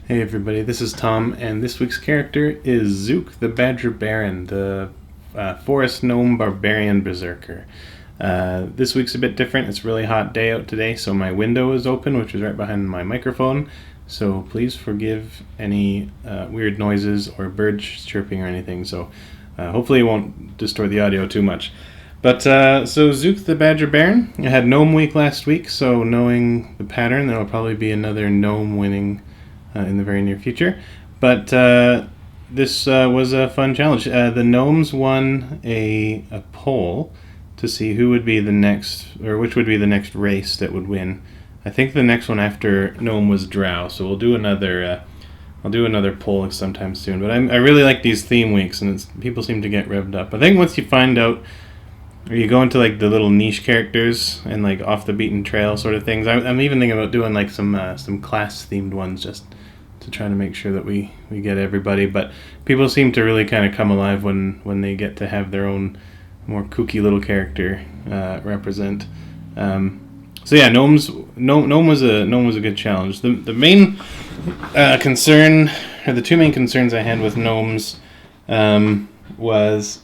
Hey everybody, this is Tom, and this week's character is Zook the Badger Baron, the forest gnome barbarian berserker. This week's a bit different. It's a really hot day out today, so my window is open, which is right behind my microphone. So please forgive any weird noises or birds chirping or anything. So hopefully it won't distort the audio too much. But so Zook the Badger Baron, I had Gnome Week last week, so knowing the pattern, there will probably be another gnome winning in the very near future. But this was a fun challenge. The gnomes won a poll to see who would be the next, or which would be the next race that would win. I think the next one after gnome was drow, so we'll do another. I'll do another poll sometime soon. But I really like these theme weeks, and people seem to get revved up. I think once you find out, or you go into like the little niche characters and like off the beaten trail sort of things. I'm even thinking about doing like some class themed ones just to try to make sure that we get everybody. But people seem to really kind of come alive when they get to have their own more kooky little character represent. So yeah, gnome was a good challenge. The main concern, or the two main concerns I had with gnomes, was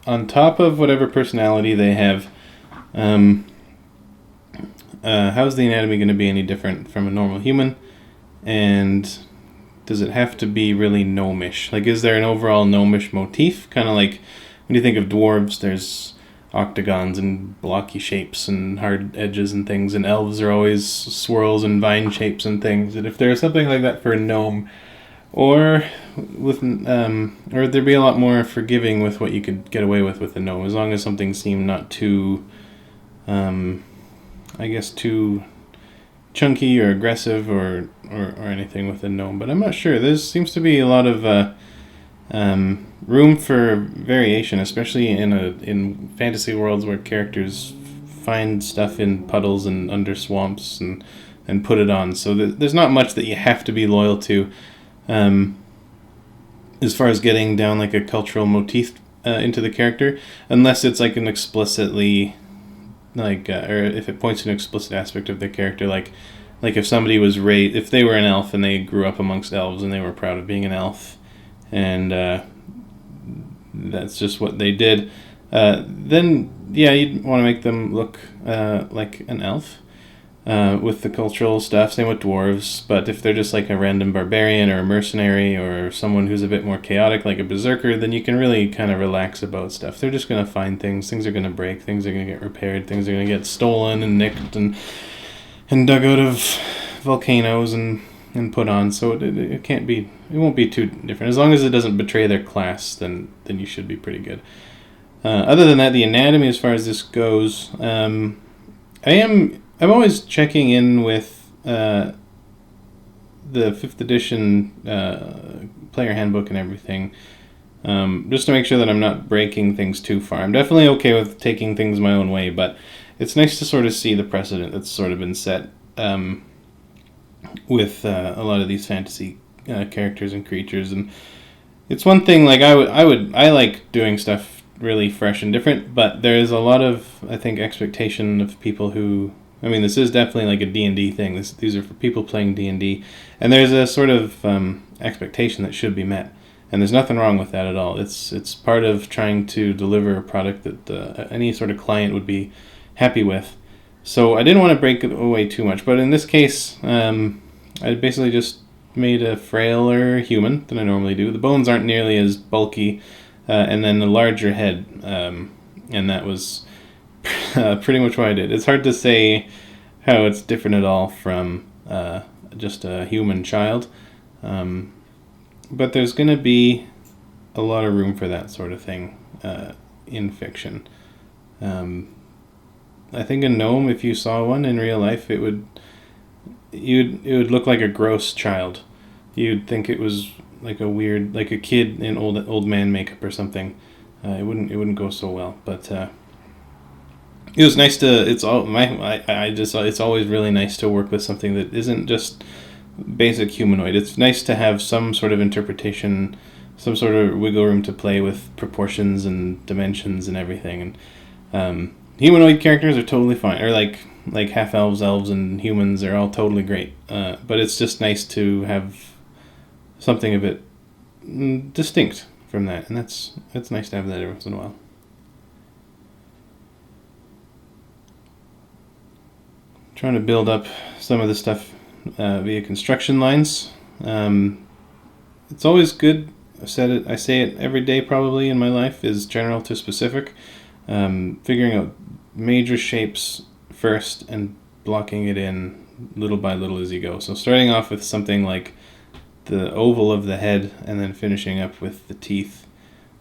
on top of whatever personality they have, how's the anatomy going to be any different from a normal human? And does it have to be really gnomish? Like, is there an overall gnomish motif? Kind of like when you think of dwarves, there's octagons and blocky shapes and hard edges and things, and elves are always swirls and vine shapes and things. And if there's something like that for a gnome, or there'd be a lot more forgiving with what you could get away with a gnome, as long as something seemed not too, too chunky or aggressive or anything with a gnome. But I'm not sure. There seems to be a lot of room for variation, especially in fantasy worlds where characters find stuff in puddles and under swamps and put it on. So there's not much that you have to be loyal to. As far as getting down like a cultural motif into the character, unless it's like an explicitly or if it points to an explicit aspect of the character, like if somebody was raised, if they were an elf and they grew up amongst elves and they were proud of being an elf, and that's just what they did, then yeah, you'd want to make them look like an elf. With the cultural stuff, same with dwarves. But if they're just like a random barbarian or a mercenary or someone who's a bit more chaotic like a berserker, then you can really kind of relax about stuff. They're just going to find things are going to break, things are going to get repaired, things are going to get stolen and nicked and dug out of volcanoes and put on. So it won't be too different. As long as it doesn't betray their class, then you should be pretty good. Other than that, the anatomy as far as this goes, I'm always checking in with the 5th edition player handbook and everything, just to make sure that I'm not breaking things too far. I'm definitely okay with taking things my own way, but it's nice to sort of see the precedent that's sort of been set with a lot of these fantasy characters and creatures. And it's one thing, like I like doing stuff really fresh and different, but there is a lot of, I think, expectation of people who, I mean, this is definitely like a D&D thing. These are for people playing D&D, and there's a sort of expectation that should be met, and there's nothing wrong with that at all. It's part of trying to deliver a product that any sort of client would be happy with. So I didn't want to break it away too much, but in this case, I basically just made a frailer human than I normally do. The bones aren't nearly as bulky, and then a larger head, and that was pretty much what I did. It's hard to say how it's different at all from just a human child, but there's going to be a lot of room for that sort of thing in fiction. I think a gnome, if you saw one in real life, it would look like a gross child. You'd think it was like a weird, like a kid in old man makeup or something. It wouldn't go so well, but it was nice to. It's always really nice to work with something that isn't just basic humanoid. It's nice to have some sort of interpretation, some sort of wiggle room to play with proportions and dimensions and everything. And humanoid characters are totally fine, or like half elves, and humans are all totally great. But it's just nice to have something a bit distinct from that, and it's nice to have that every once in a while. Trying to build up some of the stuff via construction lines. It's always good. I say it every day probably in my life, is general to specific. Figuring out major shapes first and blocking it in little by little as you go. So starting off with something like the oval of the head and then finishing up with the teeth.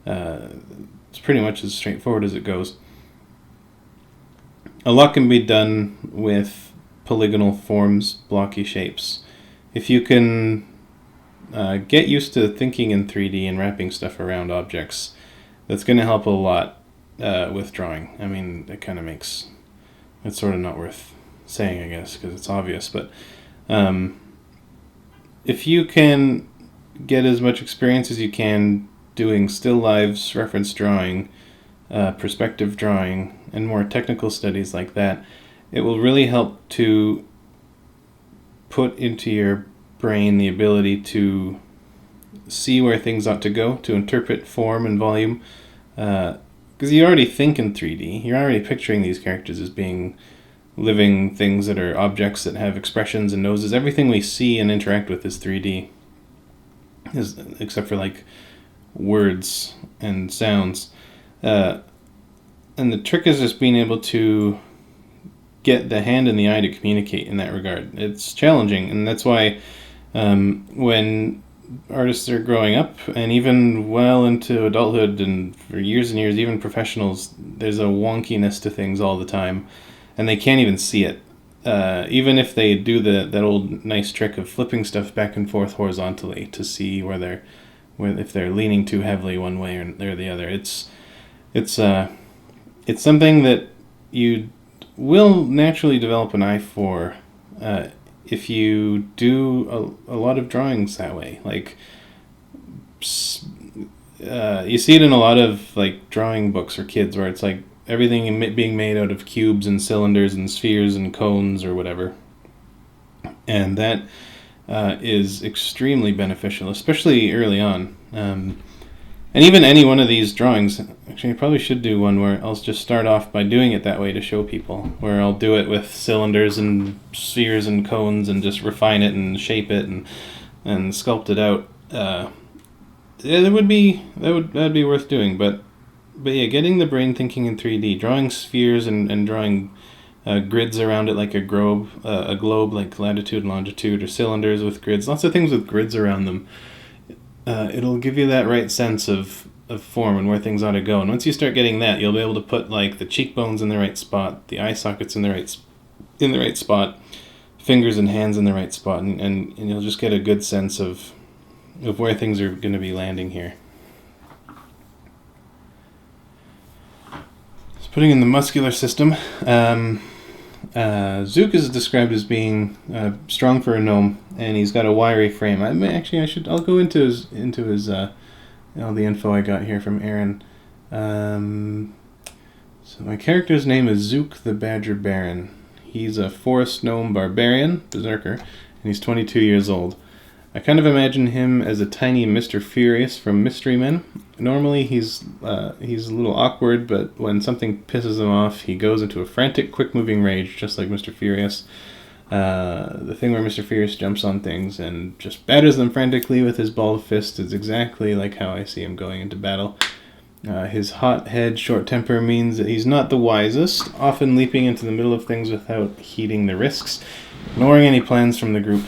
It's pretty much as straightforward as it goes. A lot can be done with polygonal forms, blocky shapes. If you can get used to thinking in 3D and wrapping stuff around objects, that's going to help a lot with drawing. I mean, it kind of makes it's sort of not worth saying, I guess, because it's obvious, but if you can get as much experience as you can doing still lifes, reference drawing, perspective drawing, and more technical studies like that, it will really help to put into your brain the ability to see where things ought to go, to interpret form and volume, because you already think in 3D. You're already picturing these characters as being living things that are objects that have expressions and noses. Everything we see and interact with is 3D, except for like words and sounds. And the trick is just being able to get the hand and the eye to communicate in that regard. It's challenging, and that's why when artists are growing up, and even well into adulthood and for years and years, even professionals, there's a wonkiness to things all the time, and they can't even see it. Even if they do that old nice trick of flipping stuff back and forth horizontally to see if they're leaning too heavily one way or the other. It's something that you will naturally develop an eye for if you do a lot of drawings that way. Like you see it in a lot of like drawing books for kids, where it's like everything being made out of cubes and cylinders and spheres and cones or whatever, and that is extremely beneficial, especially early on. And even any one of these drawings, actually I probably should do one where I'll just start off by doing it that way to show people, where I'll do it with cylinders and spheres and cones and just refine it and shape it and sculpt it out. That'd be worth doing, but yeah, getting the brain thinking in 3D, drawing spheres and drawing grids around it like a globe like latitude and longitude, or cylinders with grids, lots of things with grids around them. It'll give you that right sense of form and where things ought to go. And once you start getting that, you'll be able to put like the cheekbones in the right spot, the eye sockets in the right spot, fingers and hands in the right spot, and you'll just get a good sense of where things are going to be landing here. So putting in the muscular system, Zook is described as being strong for a gnome, and he's got a wiry frame. I'll go into his all the info I got here from Aaron. So my character's name is Zook the Badger Baron. He's a forest gnome barbarian, berserker, and he's 22 years old. I kind of imagine him as a tiny Mr. Furious from Mystery Men. Normally he's a little awkward, but when something pisses him off, he goes into a frantic, quick-moving rage, just like Mr. Furious. The thing where Mr. Furious jumps on things and just batters them frantically with his balled fist is exactly like how I see him going into battle. His hot head, short temper means that he's not the wisest, often leaping into the middle of things without heeding the risks, ignoring any plans from the group.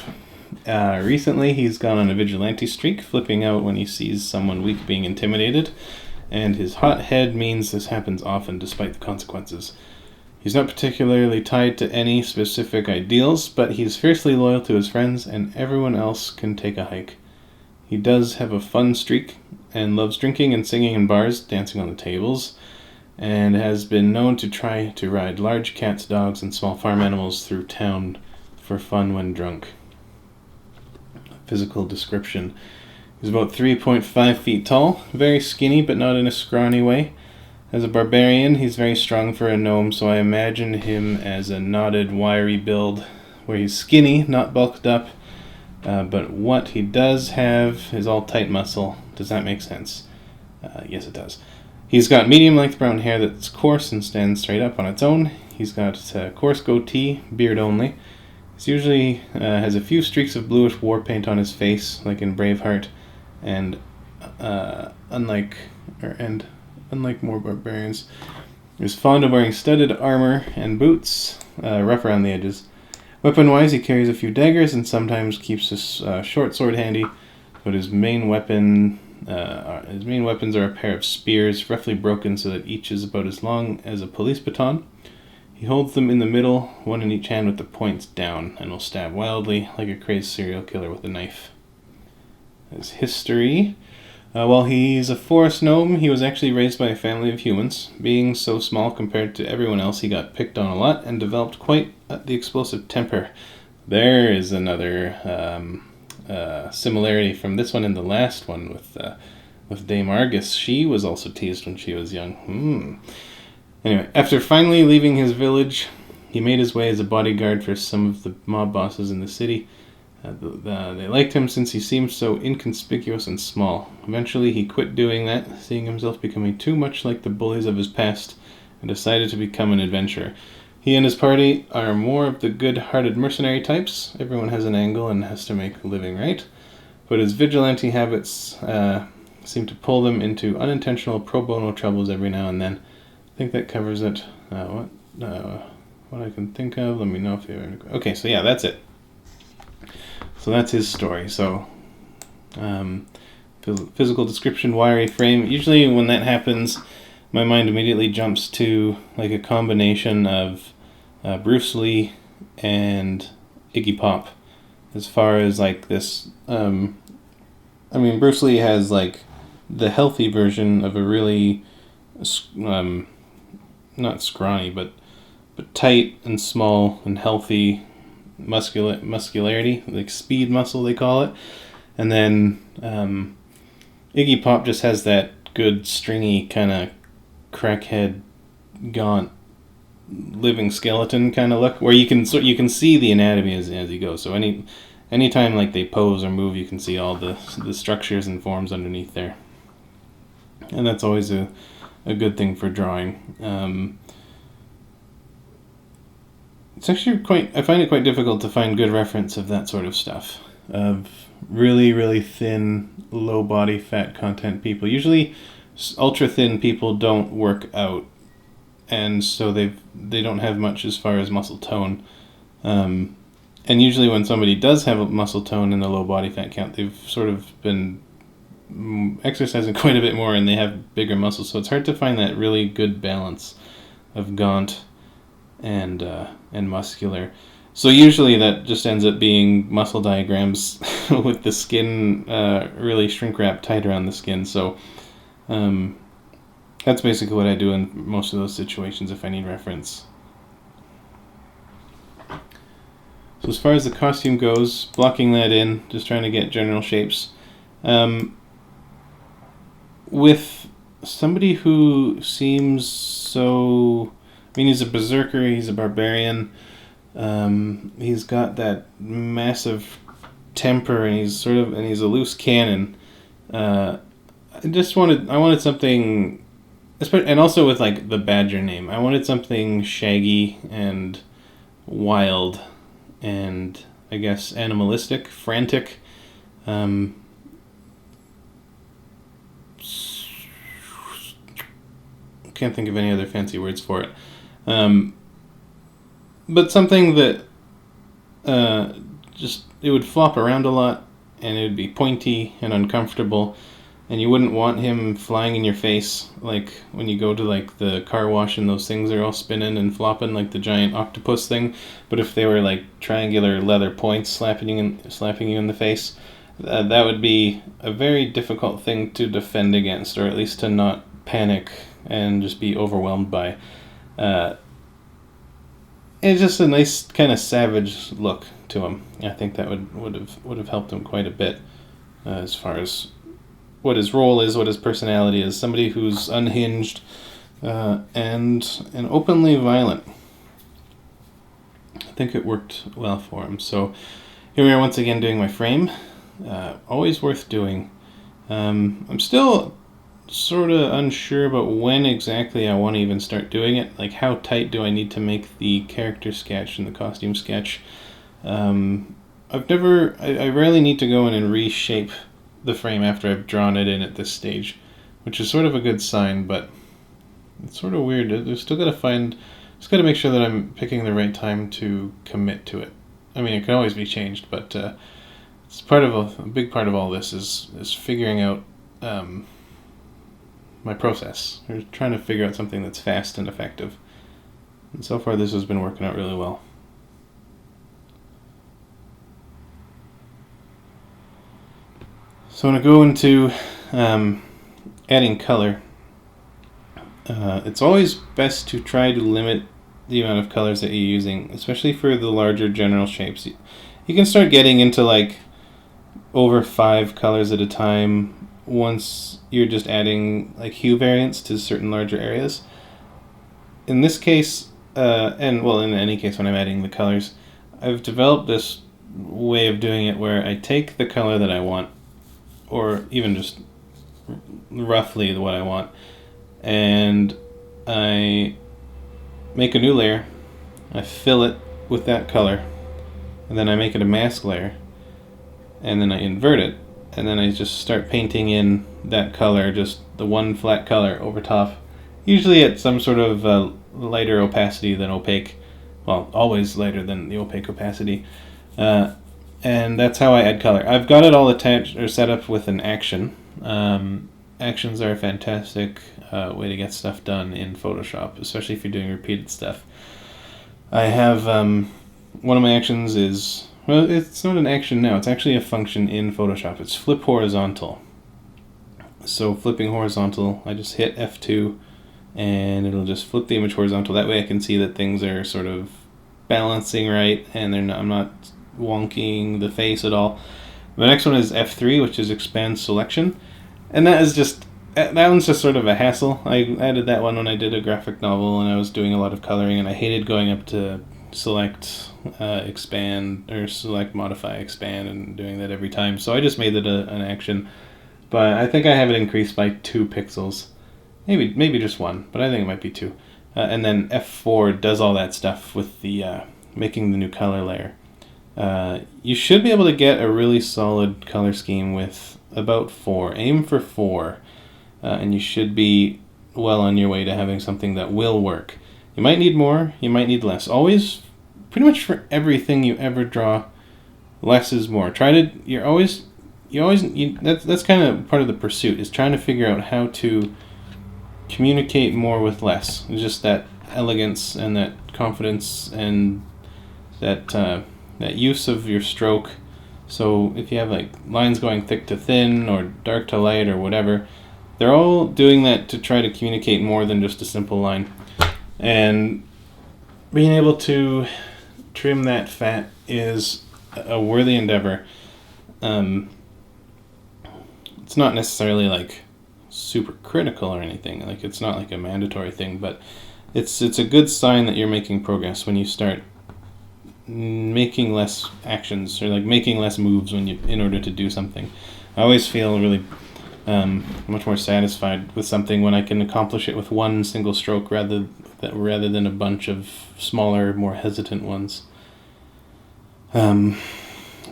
Recently, he's gone on a vigilante streak, flipping out when he sees someone weak being intimidated, and his hot head means this happens often despite the consequences. He's not particularly tied to any specific ideals, but he's fiercely loyal to his friends, and everyone else can take a hike. He does have a fun streak, and loves drinking and singing in bars, dancing on the tables, and has been known to try to ride large cats, dogs, and small farm animals through town for fun when drunk. Physical description. He's about 3.5 feet tall, very skinny but not in a scrawny way. As a barbarian, he's very strong for a gnome, so I imagine him as a knotted, wiry build, where he's skinny, not bulked up, But what he does have is all tight muscle. Does that make sense? Yes, it does. He's got medium-length brown hair that's coarse and stands straight up on its own. He's got a coarse goatee, beard only. He usually has a few streaks of bluish war paint on his face, like in Braveheart, and unlike more barbarians, he's fond of wearing studded armor and boots, rough around the edges. Weapon-wise, he carries a few daggers and sometimes keeps his short sword handy, but his main weapons are a pair of spears, roughly broken so that each is about as long as a police baton. He holds them in the middle, one in each hand with the points down, and will stab wildly like a crazed serial killer with a knife. His history. While he's a forest gnome, he was actually raised by a family of humans. Being so small compared to everyone else, he got picked on a lot and developed quite the explosive temper. There is another similarity from this one and the last one with Dame Argus. She was also teased when she was young. Anyway, after finally leaving his village, he made his way as a bodyguard for some of the mob bosses in the city. They liked him since he seemed so inconspicuous and small. Eventually, he quit doing that, seeing himself becoming too much like the bullies of his past, and decided to become an adventurer. He and his party are more of the good-hearted mercenary types. Everyone has an angle and has to make a living, right? But his vigilante habits seem to pull them into unintentional pro bono troubles every now and then. I think that covers it. What I can think of. Let me know if you have any... Okay, so yeah, that's it. So that's his story. So, physical description, wiry frame. Usually when that happens, my mind immediately jumps to like a combination of Bruce Lee and Iggy Pop. As far as like this... Bruce Lee has like the healthy version of a really... not scrawny, but tight and small and healthy muscularity, like speed muscle they call it. And then Iggy Pop just has that good stringy kind of crackhead, gaunt, living skeleton kind of look, where you can see the anatomy as he goes. So anytime like they pose or move, you can see all the structures and forms underneath there, and that's always a good thing for drawing. It's actually I find it quite difficult to find good reference of that sort of stuff, of really, really thin, low body fat content people. Usually ultra thin people don't work out, and so they don't have much as far as muscle tone. And usually when somebody does have a muscle tone and a low body fat count, they've sort of been exercising quite a bit more and they have bigger muscles, so it's hard to find that really good balance of gaunt and muscular. So usually that just ends up being muscle diagrams with the skin really shrink wrapped tight around the skin. So that's basically what I do in most of those situations if I need reference. So as far as the costume goes, blocking that in, just trying to get general shapes. With somebody who seems so... he's a berserker, he's a barbarian, he's got that massive temper, and he's a loose cannon. I wanted something, and also with like the badger name, I wanted something shaggy and wild, and I guess animalistic, frantic. Can't think of any other fancy words for it. But something that it would flop around a lot, and it would be pointy and uncomfortable, and you wouldn't want him flying in your face, like when you go to like the car wash and those things are all spinning and flopping like the giant octopus thing. But if they were like triangular leather points slapping you in the face, that would be a very difficult thing to defend against, or at least to not panic and just be overwhelmed by. It's just a nice kind of savage look to him. I think that would have helped him quite a bit as far as what his role is, what his personality is. Somebody who's unhinged and openly violent. I think it worked well for him. So Here we are once again doing my frame. Always worth doing. I'm still sort of unsure about when exactly I want to even start doing it. Like, how tight do I need to make the character sketch and the costume sketch? I rarely need to go in and reshape the frame after I've drawn it in at this stage, which is sort of a good sign, but it's sort of weird. I've still got to make sure that I'm picking the right time to commit to it. I mean, it can always be changed, but it's a big part of all this is figuring out my process. We're trying to figure out something that's fast and effective. And so far this has been working out really well. So when I go into adding color, it's always best to try to limit the amount of colors that you're using, especially for the larger general shapes. You can start getting into like over 5 colors at a time once you're just adding like hue variants to certain larger areas. In this case, in any case when I'm adding the colors, I've developed this way of doing it where I take the color that I want, or even just roughly what I want, and I make a new layer, I fill it with that color, and then I make it a mask layer, and then I invert it, and then I just start painting in that color, just the one flat color over top, usually at some sort of lighter opacity than opaque, well, always lighter than the opaque opacity, and that's how I add color. I've got it all attached or set up with an action. Actions are a fantastic way to get stuff done in Photoshop, especially if you're doing repeated stuff. I have one of my actions is, well, it's not an action now, it's actually a function in Photoshop. It's flip horizontal. So flipping horizontal, I just hit F2 and it'll just flip the image horizontal. That way I can see that things are sort of balancing right and I'm not wonking the face at all. The next one is F3, which is expand selection. And that one's just sort of a hassle. I added that one when I did a graphic novel and I was doing a lot of coloring, and I hated going up to select, expand, or select, modify, expand, and doing that every time. So I just made it an action. But I think I have it increased by 2 pixels. Maybe just 1, but I think it might be 2. And then F4 does all that stuff with the making the new color layer. You should be able to get a really solid color scheme with about 4. Aim for 4, and you should be well on your way to having something that will work. You might need more, you might need less. Always, pretty much for everything you ever draw, less is more. That's kind of part of the pursuit, is trying to figure out how to communicate more with less. It's just that elegance and that confidence and that use of your stroke. So if you have like lines going thick to thin or dark to light or whatever, they're all doing that to try to communicate more than just a simple line. And being able to trim that fat is a worthy endeavor. It's not necessarily like super critical or anything. Like, it's not like a mandatory thing, but it's a good sign that you're making progress when you start making less actions, or like making less moves in order to do something. I always feel really much more satisfied with something when I can accomplish it with one single stroke rather than a bunch of smaller, more hesitant ones. What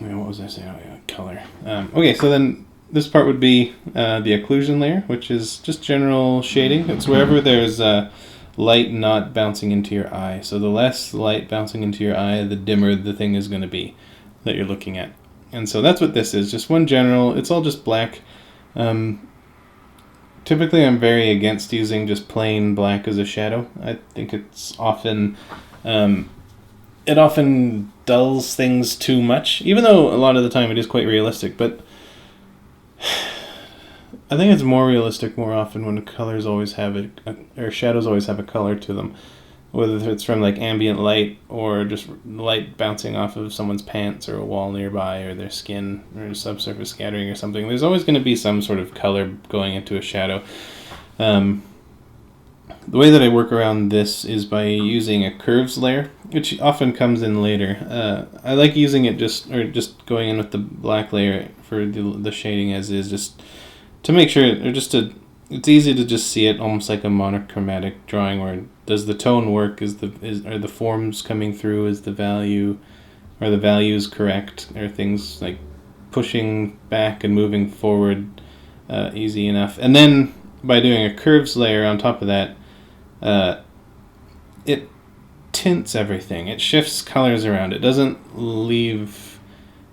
was I saying? Oh yeah, color. Okay, so then this part would be the occlusion layer, which is just general shading. It's wherever there's light not bouncing into your eye. So the less light bouncing into your eye, the dimmer the thing is going to be that you're looking at. And so that's what this is, just one general, it's all just black. Typically I'm very against using just plain black as a shadow. I think it's often, it often dulls things too much, even though a lot of the time it is quite realistic, but I think it's more realistic more often when colors always have or shadows always have a color to them, whether it's from like ambient light or just light bouncing off of someone's pants or a wall nearby or their skin or subsurface scattering or something. There's always going to be some sort of color going into a shadow. The way that I work around this is by using a curves layer, which often comes in later. I like using it just going in with the black layer for the shading as is, just to make sure, it's easy to just see it almost like a monochromatic drawing, where does the tone work? Are the forms coming through? Is the value, are the values correct? Are things like pushing back and moving forward easy enough? And then by doing a curves layer on top of that, it tints everything. It shifts colors around. It doesn't leave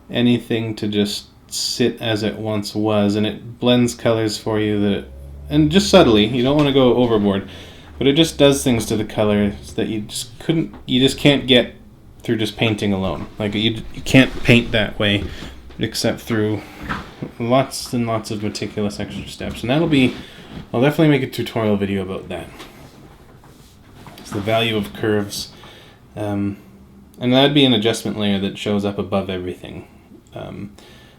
anything to just sit as it once was, and it blends colors for you and just subtly. You don't want to go overboard, but it just does things to the colors that you just can't get through just painting alone. Like you can't paint that way except through lots and lots of meticulous extra steps. And I'll definitely make a tutorial video about that. It's the value of curves. And that'd be an adjustment layer that shows up above everything.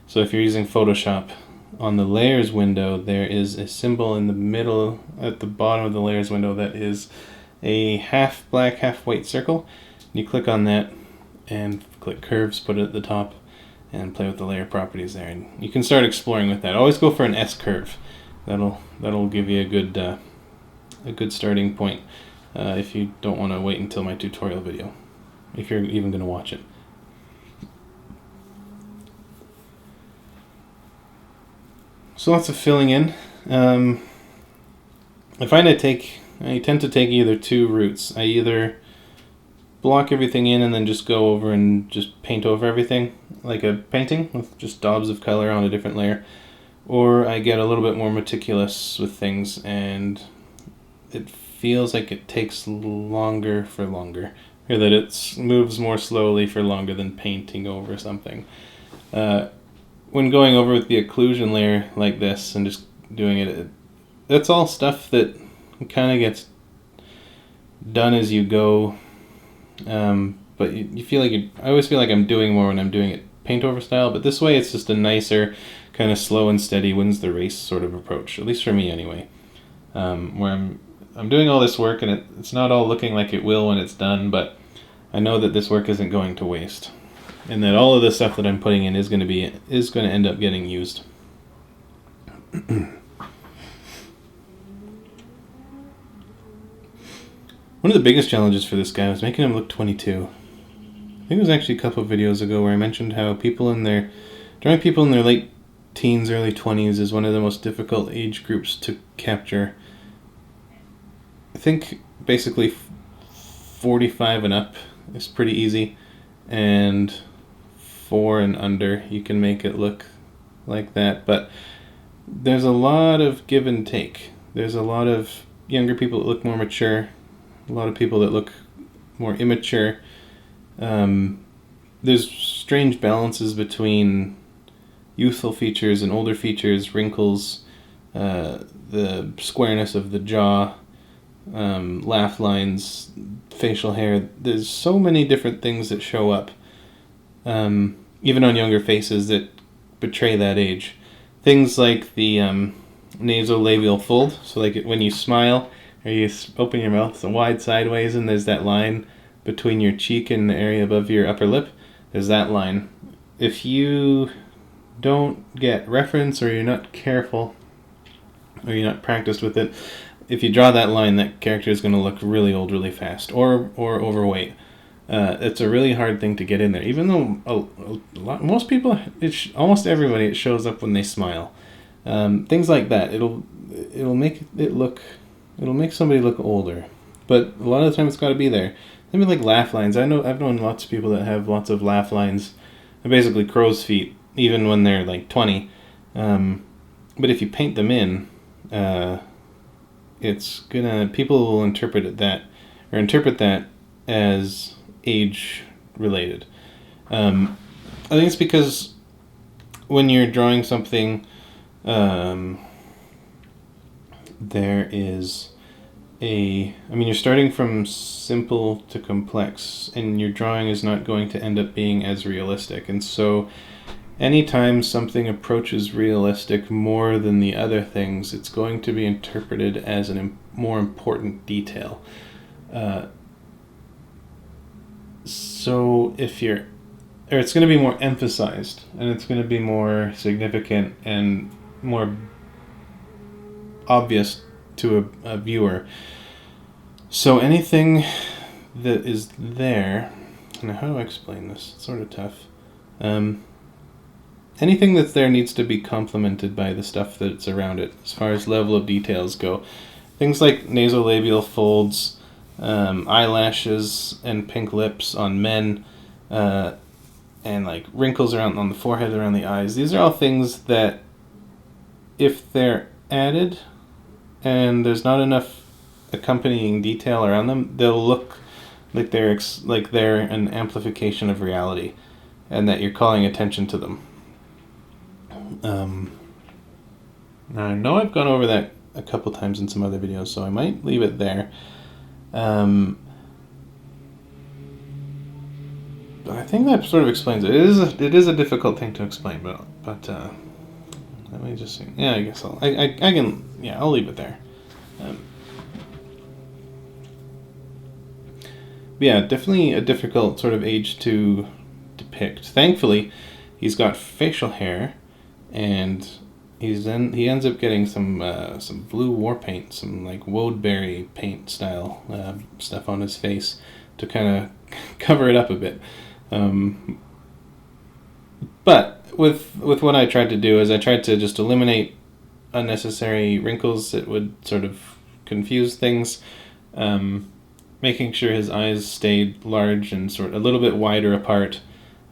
So if you're using Photoshop, on the layers window, there is a symbol in the middle at the bottom of the layers window that is a half black, half white circle. You click on that and click curves, put it at the top, and play with the layer properties there. And you can start exploring with that. Always go for an S curve. That'll give you a good starting point if you don't want to wait until my tutorial video, if you're even going to watch it. So lots of filling in. I find I tend to take either two routes. I either block everything in and then just go over and just paint over everything like a painting with just daubs of color on a different layer, or I get a little bit more meticulous with things and it feels like it takes longer for longer, or that it moves more slowly for longer than painting over something. When going over with the occlusion layer like this and just doing it, that's all stuff that kind of gets done as you go. But you feel like I always feel like I'm doing more when I'm doing it paint over style, but this way it's just a nicer kind of slow and steady wins the race sort of approach, at least for me anyway. Where I'm doing all this work and it's not all looking like it will when it's done, but I know that this work isn't going to waste, and that all of the stuff that I'm putting in is going to end up getting used. One of the biggest challenges for this guy was making him look 22. I think it was actually a couple of videos ago where I mentioned how drawing people in their late teens, early 20s is one of the most difficult age groups to capture. I think basically 45 and up is pretty easy, and 4 and under you can make it look like that, but there's a lot of give and take. There's a lot of younger people that look more mature, a lot of people that look more immature. There's strange balances between youthful features and older features, wrinkles, the squareness of the jaw, laugh lines, facial hair. There's so many different things that show up, even on younger faces, that betray that age. Things like the nasolabial fold, so like when you smile or you open your mouth so wide sideways and there's that line between your cheek and the area above your upper lip, there's that line. If you don't get reference, or you're not careful, or you're not practiced with it, if you draw that line, that character is going to look really old really fast, or overweight. It's a really hard thing to get in there, even though most people, almost everybody, it shows up when they smile. Things like that, it'll make somebody look older, but a lot of the time it's got to be there. Maybe like laugh lines. I've known lots of people that have lots of laugh lines. They're basically crow's feet, even when they're like 20. But if you paint them in, people will interpret that as age related. I think it's because when you're drawing something, you're starting from simple to complex, and your drawing is not going to end up being as realistic. And so anytime something approaches realistic more than the other things, it's going to be interpreted as a more important detail. So if you're, or it's going to be more emphasized, and it's going to be more significant and more obvious to a viewer. So anything that is there, now how do I explain this? It's sort of tough. Anything that's there needs to be complemented by the stuff that's around it, as far as level of details go. Things like nasolabial folds, eyelashes and pink lips on men, and like wrinkles around on the forehead, around the eyes. These are all things that, if they're added and there's not enough accompanying detail around them, they'll look like they're an amplification of reality, and that you're calling attention to them. Now I know I've gone over that a couple times in some other videos, so I might leave it there. But I think that sort of explains it. It is a difficult thing to explain, but let me just see. Yeah, I guess I can. Yeah, I'll leave it there. Yeah, definitely a difficult sort of age to depict. Thankfully, he's got facial hair, and he ends up getting some blue war paint, some like woadberry paint style stuff on his face to kind of cover it up a bit. But with what I tried to do is I tried to just eliminate unnecessary wrinkles that would sort of confuse things, making sure his eyes stayed large and sort of a little bit wider apart.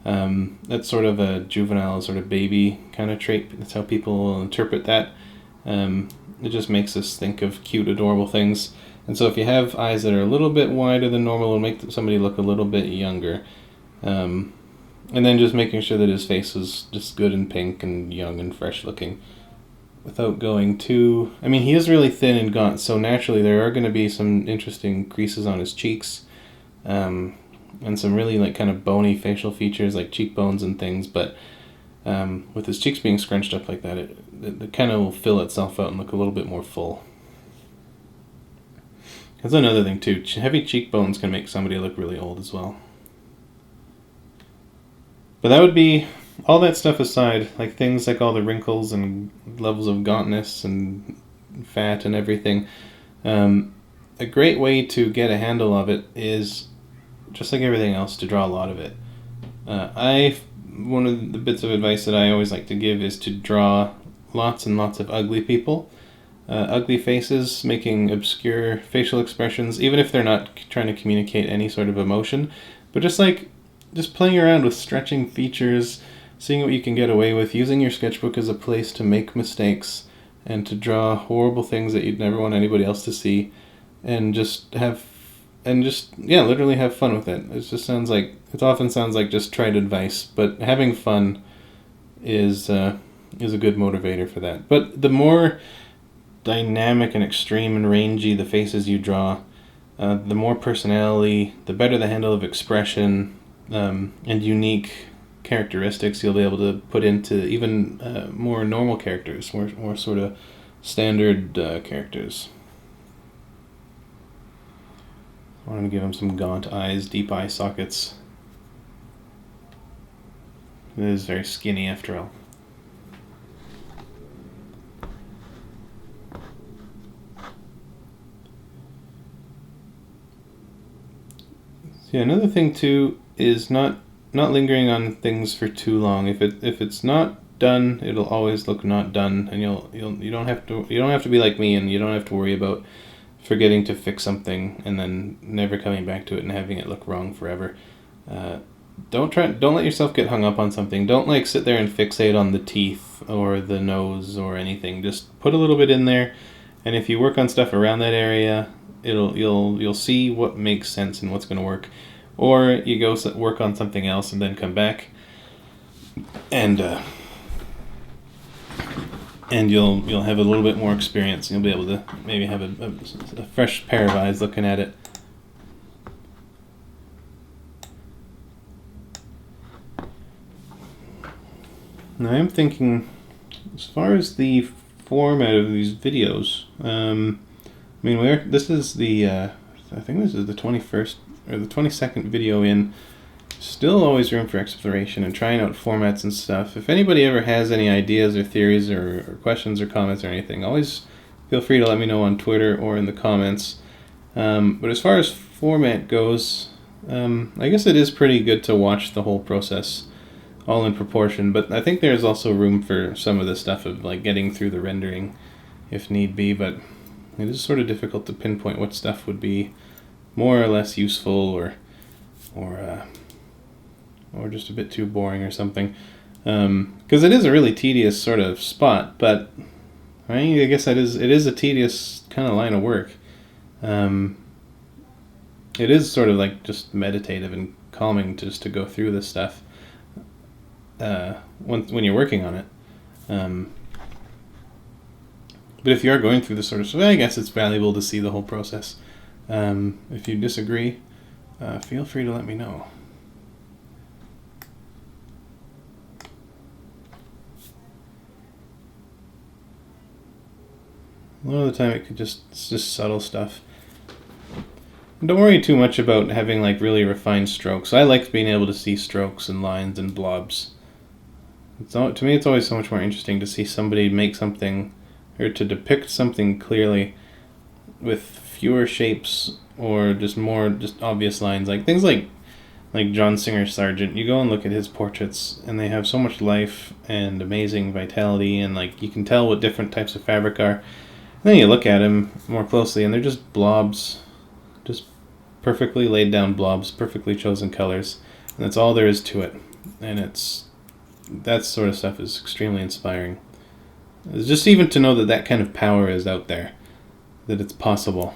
That's sort of a juvenile, sort of baby kind of trait. That's how people will interpret that. It just makes us think of cute, adorable things. And so if you have eyes that are a little bit wider than normal, it'll make somebody look a little bit younger. And then just making sure that his face is just good and pink and young and fresh looking, without going too... I mean, he is really thin and gaunt, so naturally there are going to be some interesting creases on his cheeks, and some really like kind of bony facial features like cheekbones and things, but with his cheeks being scrunched up like that, it kind of will fill itself out and look a little bit more full. That's another thing too. Heavy cheekbones can make somebody look really old as well. But that would be, all that stuff aside, like things like all the wrinkles and levels of gauntness and fat and everything, a great way to get a handle of it is, just like everything else, to draw a lot of it. One of the bits of advice that I always like to give is to draw lots and lots of ugly people. Ugly faces, making obscure facial expressions, even if they're not trying to communicate any sort of emotion, but just playing around with stretching features, seeing what you can get away with, using your sketchbook as a place to make mistakes and to draw horrible things that you'd never want anybody else to see, and literally have fun with it. It often sounds like just trite advice, but having fun is a good motivator for that. But the more dynamic and extreme and rangy the faces you draw, the more personality, the better the handle of expression, and unique characteristics you'll be able to put into even more normal characters, more sort of standard characters. I wanted to give him some gaunt eyes, deep eye sockets. It is very skinny after all. Yeah, another thing too is not lingering on things for too long. If it's not done, it'll always look not done, and you don't have to be like me, and you don't have to worry about forgetting to fix something and then never coming back to it and having it look wrong forever. Don't let yourself get hung up on something. Don't sit there and fixate on the teeth or the nose or anything. Just put a little bit in there, and if you work on stuff around that area, you'll see what makes sense and what's going to work. Or you go work on something else and then come back, and you'll have a little bit more experience. You'll be able to maybe have a fresh pair of eyes looking at it. I'm thinking, as far as the format of these videos, this is the, I think this is the 21st or the 22nd video in. Still always room for exploration and trying out formats and stuff. If anybody ever has any ideas or theories or questions or comments or anything, always feel free to let me know on Twitter or in the comments. But as far as format goes, I guess it is pretty good to watch the whole process all in proportion, but I think there's also room for some of the stuff of like getting through the rendering if need be, but it is sort of difficult to pinpoint what stuff would be more or less useful or just a bit too boring or something. Because it is a really tedious sort of spot, but I guess it is a tedious kind of line of work. It is sort of like just meditative and calming just to go through this stuff when you're working on it. But if you are going through this sort of stuff, I guess it's valuable to see the whole process. If you disagree, feel free to let me know. A lot of the time it's just subtle stuff. And don't worry too much about having like really refined strokes. I like being able to see strokes and lines and blobs. To me, it's always so much more interesting to see somebody make something or to depict something clearly with fewer shapes or just obvious lines. Like things like John Singer Sargent. You go and look at his portraits and they have so much life and amazing vitality, and like you can tell what different types of fabric are. And then you look at him more closely and they're just blobs, just perfectly laid down blobs, perfectly chosen colors, and that's all there is to it. And that sort of stuff is extremely inspiring. It's just even to know that kind of power is out there, that it's possible.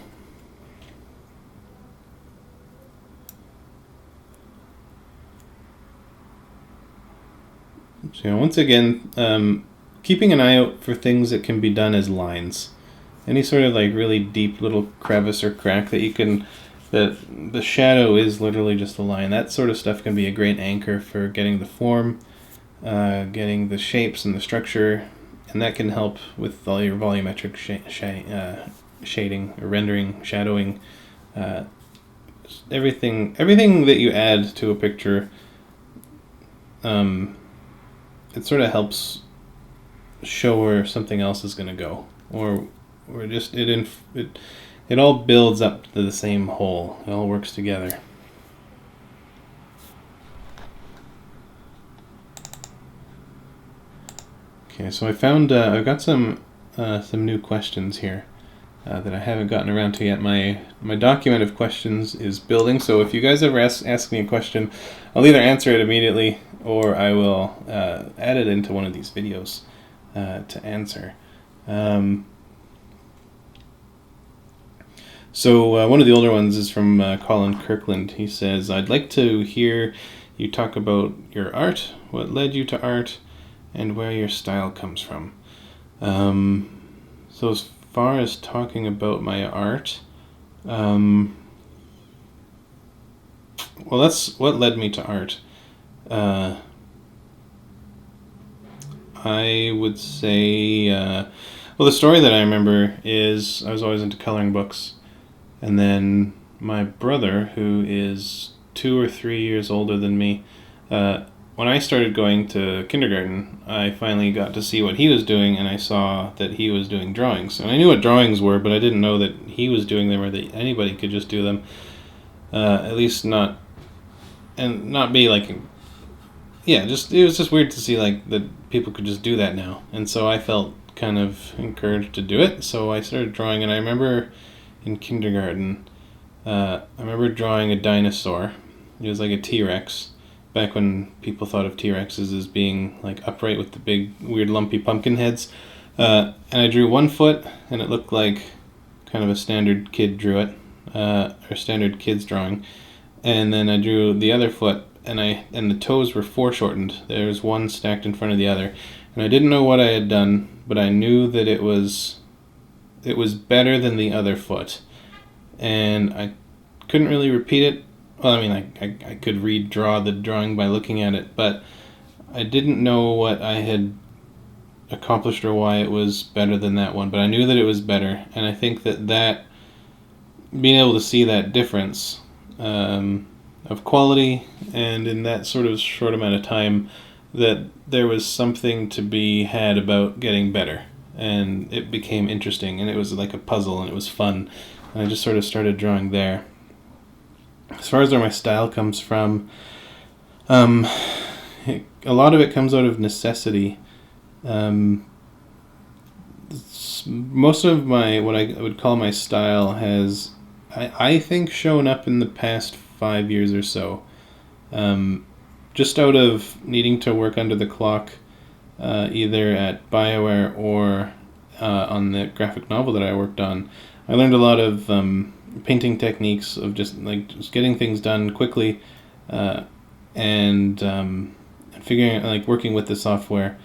So once again, keeping an eye out for things that can be done as lines. Any sort of like really deep little crevice or crack that the shadow is literally just a line. That sort of stuff can be a great anchor for getting the form, getting the shapes and the structure, and that can help with all your volumetric shading, or rendering, shadowing, everything that you add to a picture. It sort of helps show where something else is going to go, or just it all builds up to the same whole. It all works together. Okay, so I found I've got some new questions here that I haven't gotten around to yet. My document of questions is building, so if you guys ever ask me a question, I'll either answer it immediately or I will add it into one of these videos to answer. So one of the older ones is from Colin Kirkland. He says, I'd like to hear you talk about your art, what led you to art, and where your style comes from. So as far as talking about my art, well, that's what led me to art. I would say, well, the story that I remember is I was always into coloring books. And then my brother, who is 2 or 3 years older than me, when I started going to kindergarten, I finally got to see what he was doing, and I saw that he was doing drawings. And I knew what drawings were, but I didn't know that he was doing them or that anybody could just do them. At least not be like, it was just weird to see like that people could just do that now. And so I felt kind of encouraged to do it. So I started drawing, and I remember in kindergarten, I remember drawing a dinosaur. It was like a T-Rex, back when people thought of T-Rexes as being like upright with the big, weird, lumpy pumpkin heads. And I drew one foot, and it looked like kind of a standard kid drew it, or standard kid's drawing. And then I drew the other foot, and the toes were foreshortened. There was one stacked in front of the other. And I didn't know what I had done, but I knew that it was better than the other foot, and I couldn't really repeat it. Well, I mean, I could redraw the drawing by looking at it, but I didn't know what I had accomplished or why it was better than that one, but I knew that it was better, and I think that being able to see that difference of quality and in that sort of short amount of time, that there was something to be had about getting better, and it became interesting, and it was like a puzzle, and it was fun, and I just sort of started drawing there. As far as where my style comes from, a lot of it comes out of necessity. Most of what I would call my style has, I think, shown up in the past 5 years or so. Just out of needing to work under the clock, either at BioWare or on the graphic novel that I worked on. I learned a lot of painting techniques of just getting things done quickly, and figuring working with the software.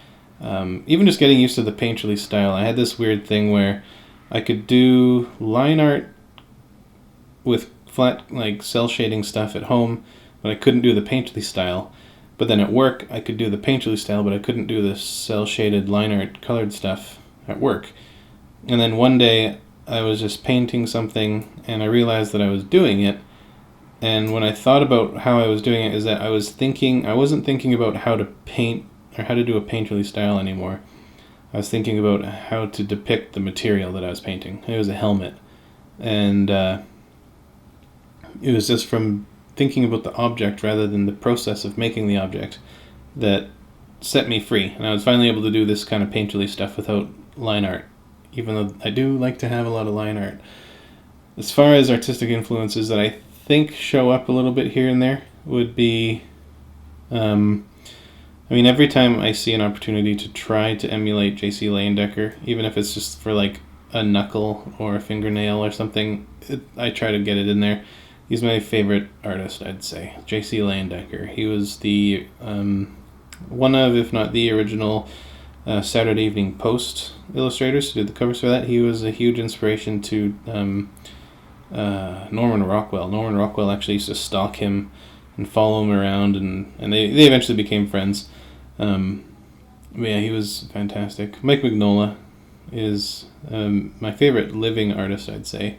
Even just getting used to the Painterly style. I had this weird thing where I could do line art with flat cell shading stuff at home, but I couldn't do the Painterly style. But then at work I could do the Painterly style, but I couldn't do the cell shaded line art colored stuff at work. And then one day I was just painting something and I realized that I was doing it. And when I thought about how I was doing it, is that I wasn't thinking about how to paint or how to do a Painterly style anymore. I was thinking about how to depict the material that I was painting. It was a helmet. And it was just from thinking about the object rather than the process of making the object that set me free. And I was finally able to do this kind of Painterly stuff without line art, even though I do like to have a lot of line art. As far as artistic influences that I think show up a little bit here and there would be, every time I see an opportunity to try to emulate J.C. Leyendecker, even if it's just for a knuckle or a fingernail or something, I try to get it in there. He's my favorite artist, I'd say. J.C. Leyendecker. He was the one of, if not the original, Saturday Evening Post illustrators who did the covers for that. He was a huge inspiration to Norman Rockwell. Norman Rockwell actually used to stalk him and follow him around, and they eventually became friends. But yeah, he was fantastic. Mike Mignola is my favorite living artist, I'd say.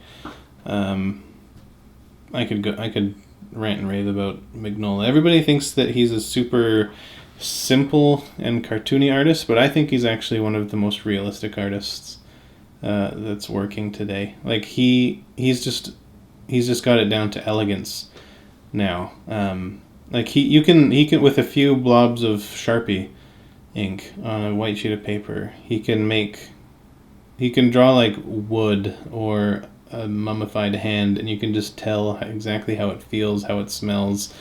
I could rant and rave about Mignola. Everybody thinks that he's a super simple and cartoony artist, but I think he's actually one of the most realistic artists that's working today. He's just got it down to elegance now. He can with a few blobs of Sharpie ink on a white sheet of paper, he can draw wood or a mummified hand, and you can just tell exactly how it feels, how it smells,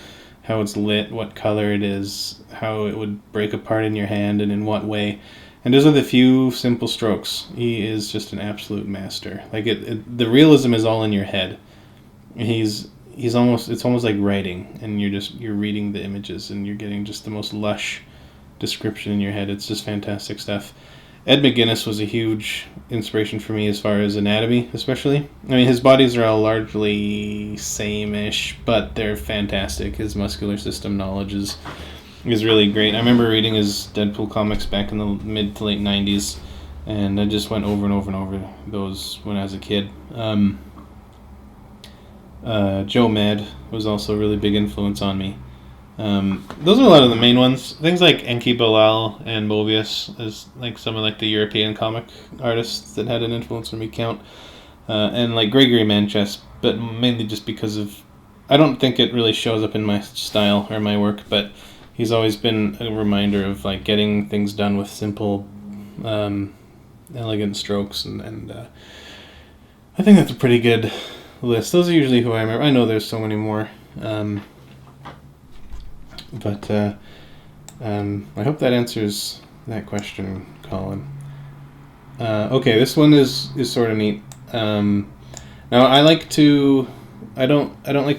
how it's lit, what color it is, how it would break apart in your hand, and in what way. And those are the few simple strokes. He is just an absolute master. The realism is all in your head. It's almost like writing, and you're reading the images, and you're getting just the most lush description in your head. It's just fantastic stuff. Ed McGuinness was a huge inspiration for me as far as anatomy, especially. His bodies are all largely same-ish, but they're fantastic. His muscular system knowledge is really great. I remember reading his Deadpool comics back in the mid to late 90s, and I just went over and over and over those when I was a kid. Joe Mad was also a really big influence on me. Those are a lot of the main ones. Things like Enki Bilal and Mobius is some of the European comic artists that had an influence on me count. And Gregory Manchess, but mainly just because of, I don't think it really shows up in my style or my work, but he's always been a reminder of getting things done with simple, elegant strokes, and I think that's a pretty good list. Those are usually who I remember. I know there's so many more. But I hope that answers that question, Colin. Okay, this one is sort of neat. Now I don't like to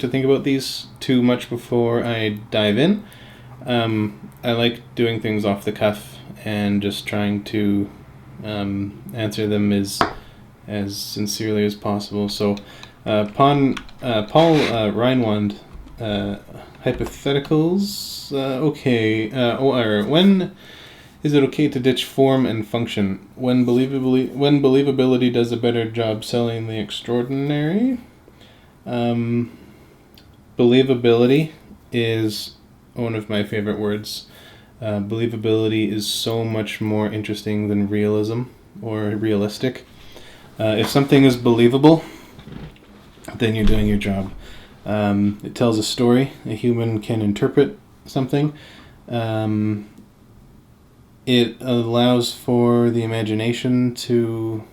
think about these too much before I dive in. I like doing things off the cuff and just trying to answer them as sincerely as possible. So Paul Reinwand hypotheticals. Or when is it okay to ditch form and function? When believability does a better job selling the extraordinary. Believability is one of my favorite words. Believability is so much more interesting than realism or realistic. If something is believable, then you're doing your job. It tells a story. A human can interpret something. It allows for the imagination to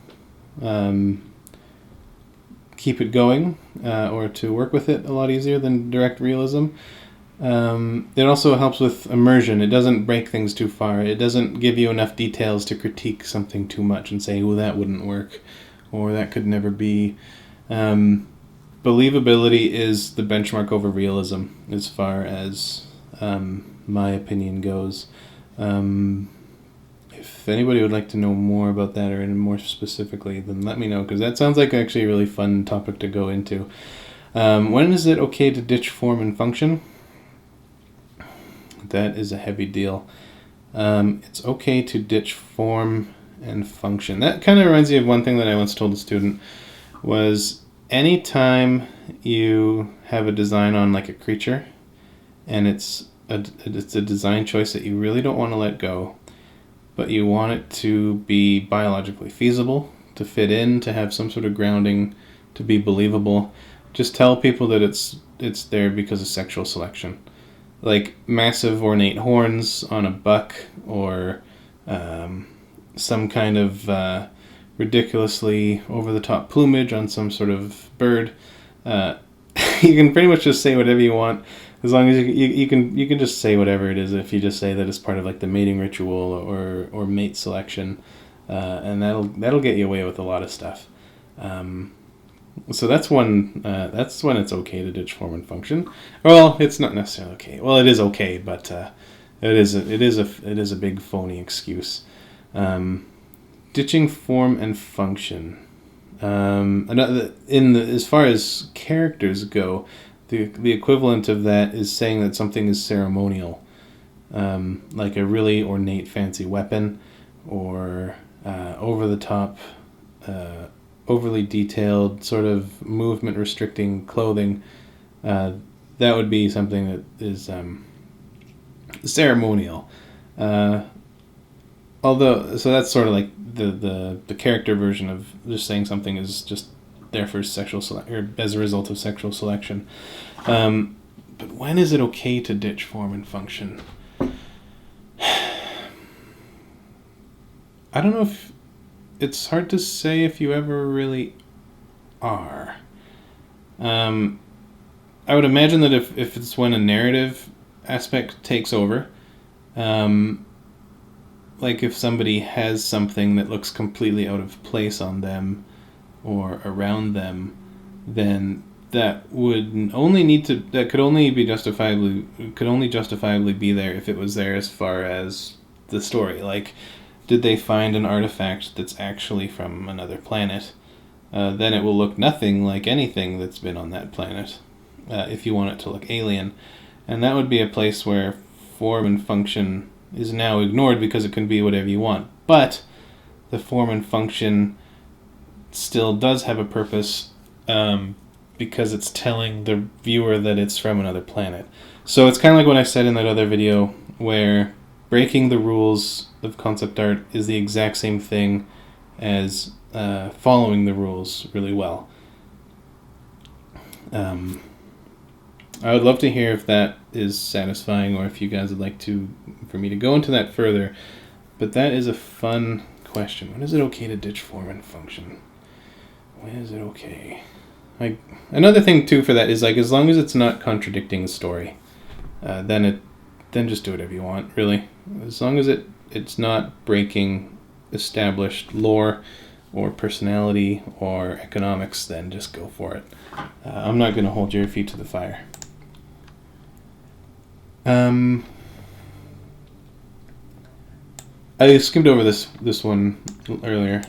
keep it going or to work with it a lot easier than direct realism. It also helps with immersion. It doesn't break things too far. It doesn't give you enough details to critique something too much and say, "Oh, that wouldn't work," or "that could never be." Believability is the benchmark over realism as far as my opinion goes. If anybody would like to know more about that or more specifically, then let me know, because that sounds like actually a really fun topic to go into. When is it okay to ditch form and function? That is a heavy deal. It's okay to ditch form and function. That kind of reminds me of one thing that I once told a student was anytime you have a design on like a creature and it's a design choice that you really don't want to let go, but you want it to be biologically feasible, to fit in, to have some sort of grounding, to be believable, just tell people that it's there because of sexual selection. Like massive ornate horns on a buck, or some kind of ridiculously over-the-top plumage on some sort of bird. You can pretty much just say whatever you want, as long as you can just say whatever it is. If you just say that it's part of like the mating ritual or mate selection, and that'll get you away with a lot of stuff. So that's when it's okay to ditch form and function. Well, it's not necessarily okay. Well, it is okay, but it is a big phony excuse. Ditching form and function. As far as characters go, the equivalent of that is saying that something is ceremonial, like a really ornate, fancy weapon, or over the top, overly detailed, sort of movement restricting clothing. That would be something that is ceremonial. Although, so that's sort of like the character version of just saying something is just there for sexual or as a result of sexual selection. But when is it okay to ditch form and function? I don't know if it's hard to say if you ever really are. I would imagine that if it's when a narrative aspect takes over, like if somebody has something that looks completely out of place on them or around them, then that could only justifiably be there if it was there as far as the story. Like, did they find an artifact that's actually from another planet? Then it will look nothing like anything that's been on that planet, if you want it to look alien. And that would be a place where form and function is now ignored because it can be whatever you want. But the form and function still does have a purpose, because it's telling the viewer that it's from another planet. So it's kind of like what I said in that other video, where breaking the rules of concept art is the exact same thing as following the rules really well. I would love to hear if that is satisfying, or if you guys would like for me to go into that further. But that is a fun question. When is it okay to ditch form and function? When is it okay? Another thing too for that is, like, as long as it's not contradicting the story, then just do whatever you want, really. As long as it's not breaking established lore or personality or economics, then just go for it. I'm not going to hold your feet to the fire. I skimmed over this one earlier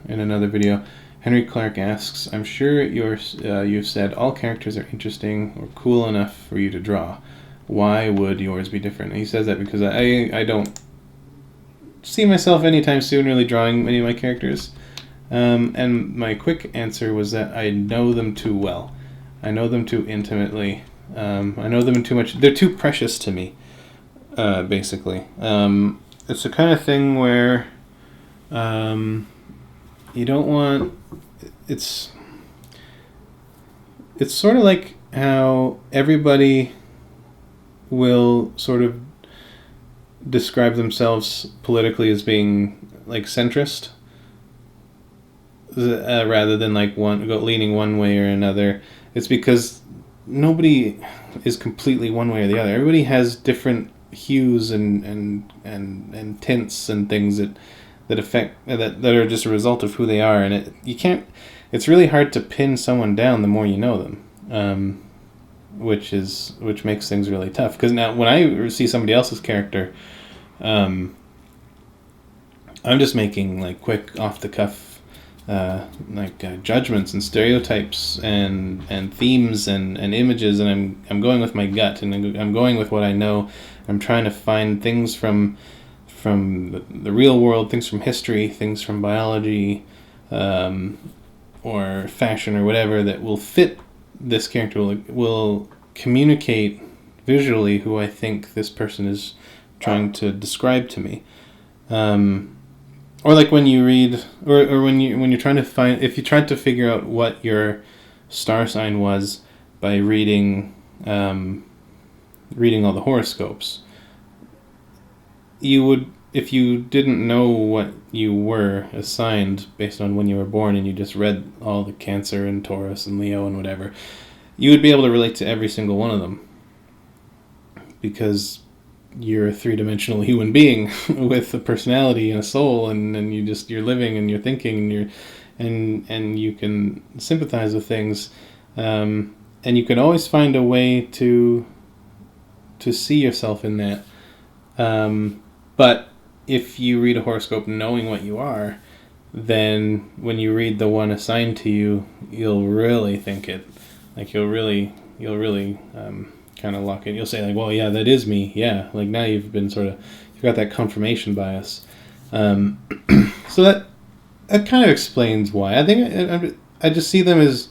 in another video. Henry Clark asks, I'm sure you've said all characters are interesting or cool enough for you to draw. Why would yours be different? And he says that because I don't see myself anytime soon really drawing many of my characters. And my quick answer was that I know them too well. I know them too intimately. I know them too much. They're too precious to me, basically. It's the kind of thing where you don't want... It's sort of like how everybody will sort of describe themselves politically as being like centrist, rather than like leaning one way or another. It's because nobody is completely one way or the other. Everybody has different hues and tints and things that affect that are just a result of who they are, and it's really hard to pin someone down the more you know them, which makes things really tough. Because now when I see somebody else's character, I'm just making like quick off the cuff judgments and stereotypes and themes and images, and I'm going with my gut, and I'm going with what I know. I'm trying to find things from the real world, things from history, things from biology, or fashion or whatever that will fit this character, will communicate visually who I think this person is trying to describe to me. Or like when you read, or when you're trying to find, if you tried to figure out what your star sign was by reading all the horoscopes, you would, if you didn't know what you were assigned based on when you were born, and you just read all the Cancer and Taurus and Leo and whatever, you would be able to relate to every single one of them, because you're a three-dimensional human being with a personality and a soul, and you're living and you're thinking and you can sympathize with things, and you can always find a way to see yourself in that. But if you read a horoscope knowing what you are, then when you read the one assigned to you, you'll really think it. Like you'll really kind of lock it. You'll say like, well, yeah, that is me. Yeah, like now you've got that confirmation bias. So that kind of explains why. I think I just see them as,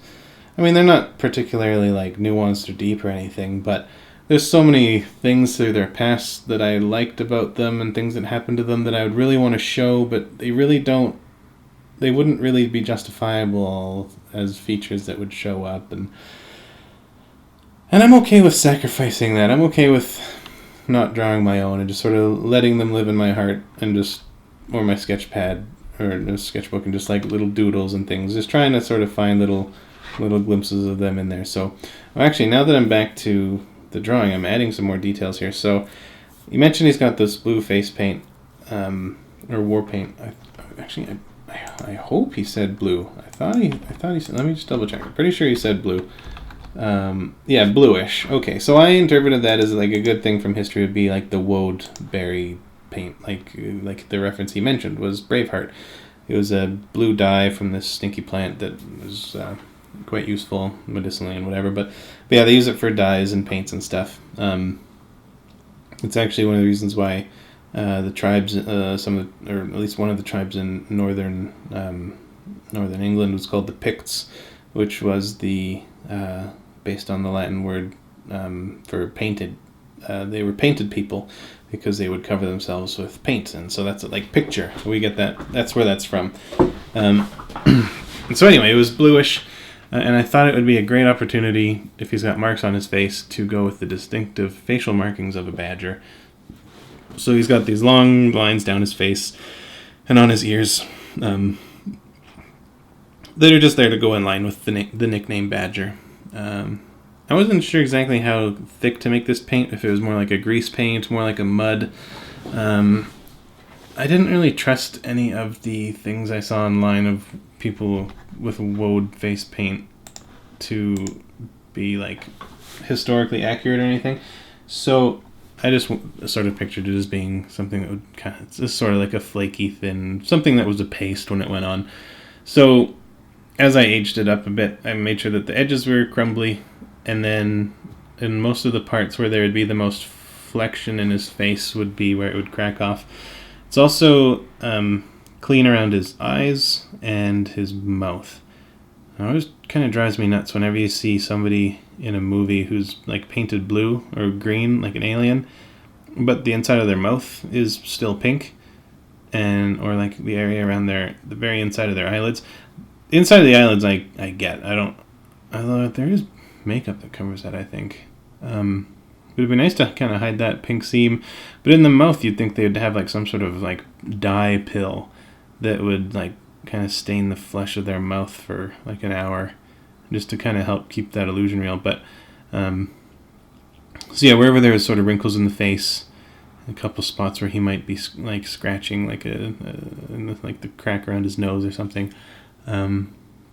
I mean, they're not particularly like nuanced or deep or anything, but there's so many things through their past that I liked about them, and things that happened to them that I would really want to show, but they wouldn't really be justifiable as features that would show up, and I'm okay with sacrificing that. I'm okay with not drawing my own and just sort of letting them live in my heart, and or my sketch pad or a sketchbook, and just like little doodles and things, just trying to sort of find little glimpses of them in there. So actually, now that I'm back to the drawing, I'm adding some more details here. So you mentioned he's got this blue face paint, or war paint. I hope he said blue. I thought he said, let me just double check. I'm pretty sure he said blue. Yeah, bluish. Okay, so I interpreted that as like a good thing from history would be like the woad berry paint, like the reference he mentioned was Braveheart. It was a blue dye from this stinky plant that was quite useful medicinally and whatever, but yeah, they use it for dyes and paints and stuff. It's actually one of the reasons why the tribes, or at least one of the tribes in northern England was called the Picts, which was based on the Latin word for painted. They were painted people because they would cover themselves with paint, and so that's like picture. We get that. That's where that's from. And so anyway, it was bluish. And I thought it would be a great opportunity, if he's got marks on his face, to go with the distinctive facial markings of a badger. So he's got these long lines down his face and on his ears that are just there to go in line with the nickname Badger. I wasn't sure exactly how thick to make this paint, if it was more like a grease paint, more like a mud. I didn't really trust any of the things I saw online of people with woad face paint to be like historically accurate or anything, so I just sort of pictured it as being something that would it's sort of like a flaky thin, something that was a paste when it went on. So as I aged it up a bit, I made sure that the edges were crumbly, and then in most of the parts where there would be the most flexion in his face would be where it would crack off. It's also clean around his eyes and his mouth. It always kind of drives me nuts whenever you see somebody in a movie who's like painted blue or green, like an alien, but the inside of their mouth is still pink, or like the area around the very inside of their eyelids. The inside of the eyelids, I get. Although there is makeup that covers that, I think. It would be nice to kind of hide that pink seam, but in the mouth, you'd think they'd have like some sort of like dye pill that would like kind of stain the flesh of their mouth for like an hour, just to kind of help keep that illusion real. But so yeah, wherever there was sort of wrinkles in the face, a couple spots where he might be like scratching like like the crack around his nose or something,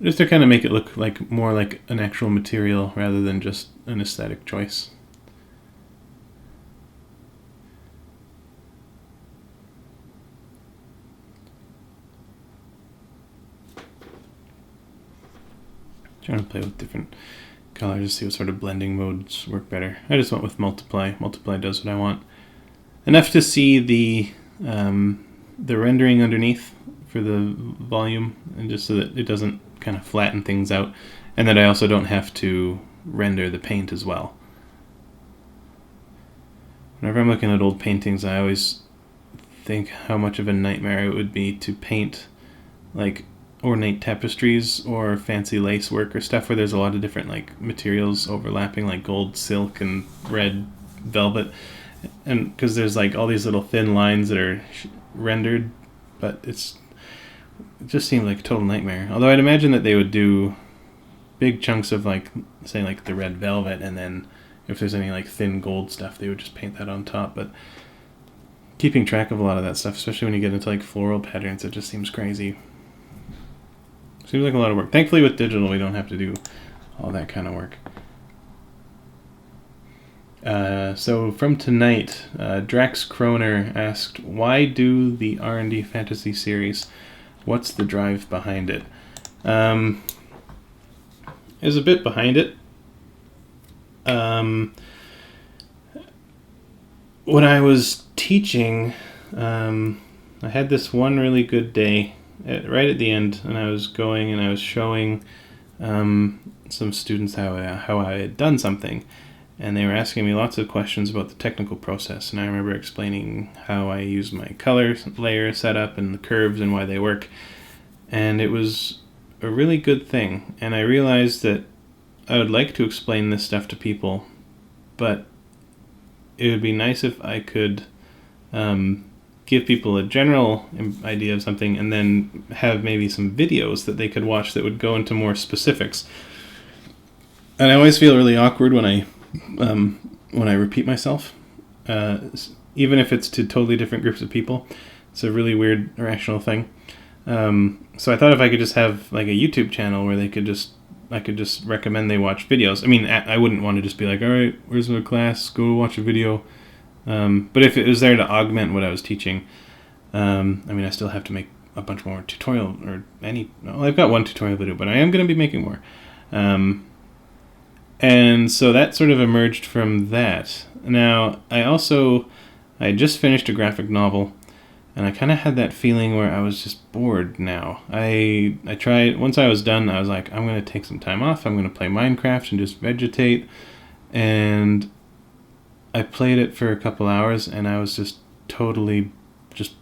just to kind of make it look like more like an actual material rather than just an aesthetic choice. Trying to play with different colors to see what sort of blending modes work better. I just went with multiply. Multiply does what I want. Enough to see the rendering underneath for the volume, and just so that it doesn't kind of flatten things out, and that I also don't have to render the paint as well. Whenever I'm looking at old paintings, I always think how much of a nightmare it would be to paint like ornate tapestries or fancy lace work or stuff where there's a lot of different like materials overlapping, like gold, silk, and red velvet, and because there's like all these little thin lines that are rendered, but it just seemed like a total nightmare. Although I'd imagine that they would do big chunks of like, say, like the red velvet, and then if there's any like thin gold stuff, they would just paint that on top. But keeping track of a lot of that stuff, especially when you get into like floral patterns, it just seems crazy. Seems like a lot of work. Thankfully with digital we don't have to do all that kind of work. So from tonight, Drax Kroner asked, why do the R&D fantasy series? What's the drive behind it? There's a bit behind it. When I was teaching, I had this one really good day right at the end, and I was going and I was showing some students how I had done something, and they were asking me lots of questions about the technical process, and I remember explaining how I use my color layer setup and the curves and why they work, and it was a really good thing. And I realized that I would like to explain this stuff to people, but it would be nice if I could give people a general idea of something and then have maybe some videos that they could watch that would go into more specifics. And I always feel really awkward when I repeat myself, even if it's to totally different groups of people. It's a really weird, irrational thing. So I thought if I could just have like a YouTube channel where I could just recommend they watch videos. I mean, I wouldn't want to just be like, all right, where's the class? Go watch a video. But if it was there to augment what I was teaching, I mean, I still have to make a bunch more tutorial I've got one tutorial video, but I am going to be making more. And so that sort of emerged from that. Now, I just finished a graphic novel, and I kind of had that feeling where I was just bored now. I tried, once I was done, I was like, I'm going to take some time off, I'm going to play Minecraft and just vegetate, and I played it for a couple hours, and I was just totally just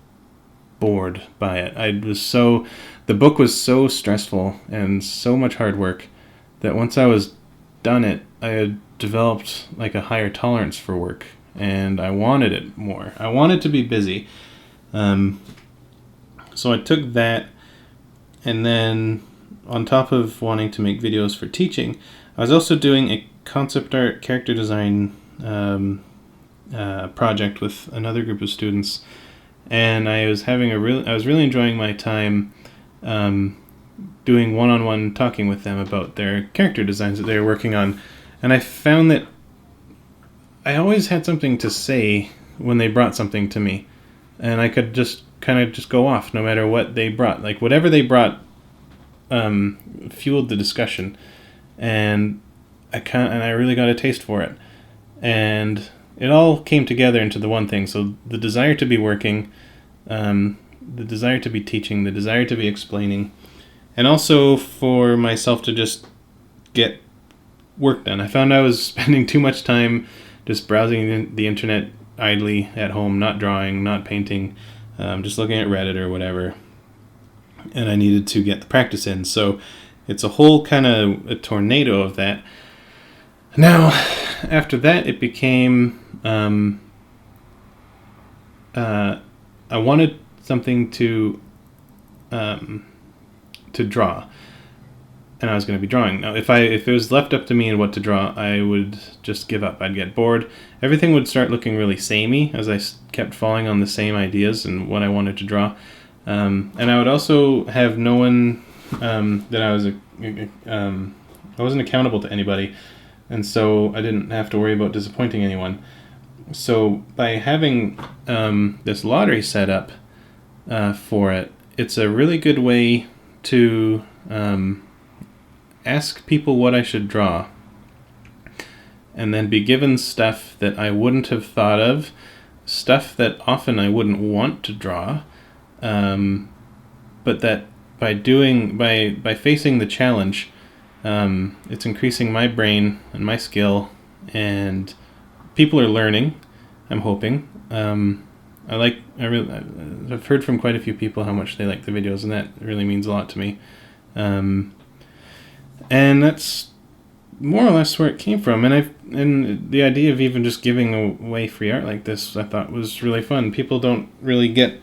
bored by it. The book was so stressful and so much hard work that once I was done it, I had developed like a higher tolerance for work, and I wanted it more. I wanted to be busy. So I took that, and then on top of wanting to make videos for teaching, I was also doing a concept art character design project with another group of students, and I was really enjoying my time doing one-on-one talking with them about their character designs that they were working on. And I found that I always had something to say when they brought something to me, and I could just kind of just go off no matter what they brought. Like whatever they brought fueled the discussion, and I really got a taste for it, and it all came together into the one thing. So the desire to be working, the desire to be teaching, the desire to be explaining, and also for myself to just get work done. I found I was spending too much time just browsing the internet idly at home, not drawing, not painting, just looking at Reddit or whatever, and I needed to get the practice in. So it's a whole kind of a tornado of that. Now, after that, it became I wanted something to draw, and I was going to be drawing. Now, if it was left up to me and what to draw, I would just give up. I'd get bored. Everything would start looking really samey as I kept falling on the same ideas and what I wanted to draw. And I would also have no one that I wasn't accountable to anybody, and so I didn't have to worry about disappointing anyone. So by having this lottery set up for it, it's a really good way to ask people what I should draw, and then be given stuff that I wouldn't have thought of, stuff that often I wouldn't want to draw, but that by facing the challenge, it's increasing my brain and my skill, and people are learning, I'm hoping. I've heard from quite a few people how much they like the videos, and that really means a lot to me. And that's more or less where it came from. And the idea of even just giving away free art like this, I thought was really fun. People don't really get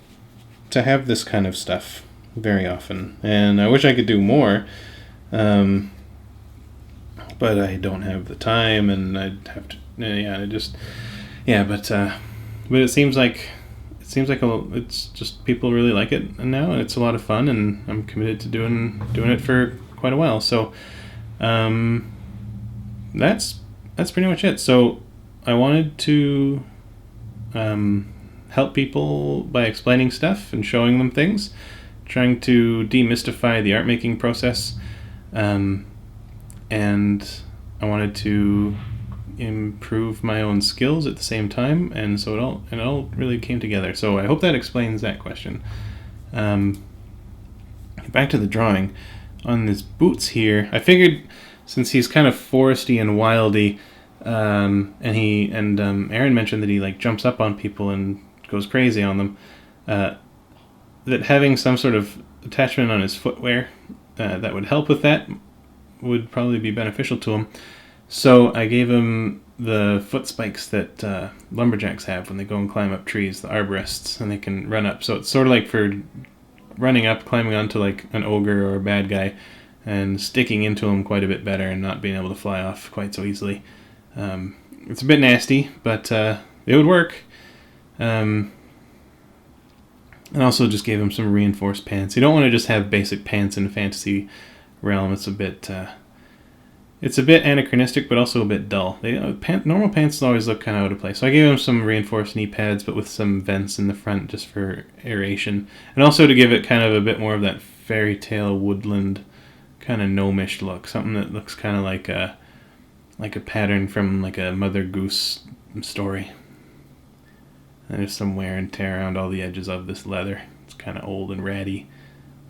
to have this kind of stuff very often, and I wish I could do more. But I don't have the time, and I'd have to. But it seems like it's just people really like it now, and it's a lot of fun, and I'm committed to doing it for quite a while. So, that's pretty much it. So, I wanted to help people by explaining stuff and showing them things, trying to demystify the art making process, and I wanted to improve my own skills at the same time, and so it all really came together. So I hope that explains that question. Back to the drawing. On his boots here, I figured since he's kind of foresty and wildy, and Aaron mentioned that he like jumps up on people and goes crazy on them, that having some sort of attachment on his footwear that would help with that would probably be beneficial to him. So I gave him the foot spikes that lumberjacks have when they go and climb up trees, the arborists, and they can run up. So it's sort of like for running up, climbing onto like an ogre or a bad guy, and sticking into him quite a bit better and not being able to fly off quite so easily. It's a bit nasty, but it would work. And also just gave him some reinforced pants. You don't want to just have basic pants in the fantasy realm. It's a bit anachronistic, but also a bit dull. Normal pants always look kind of out of place. So I gave him some reinforced knee pads, but with some vents in the front just for aeration. And also to give it kind of a bit more of that fairy tale woodland kind of gnomish look. Something that looks kind of like a pattern from like a Mother Goose story. And there's some wear and tear around all the edges of this leather. It's kind of old and ratty.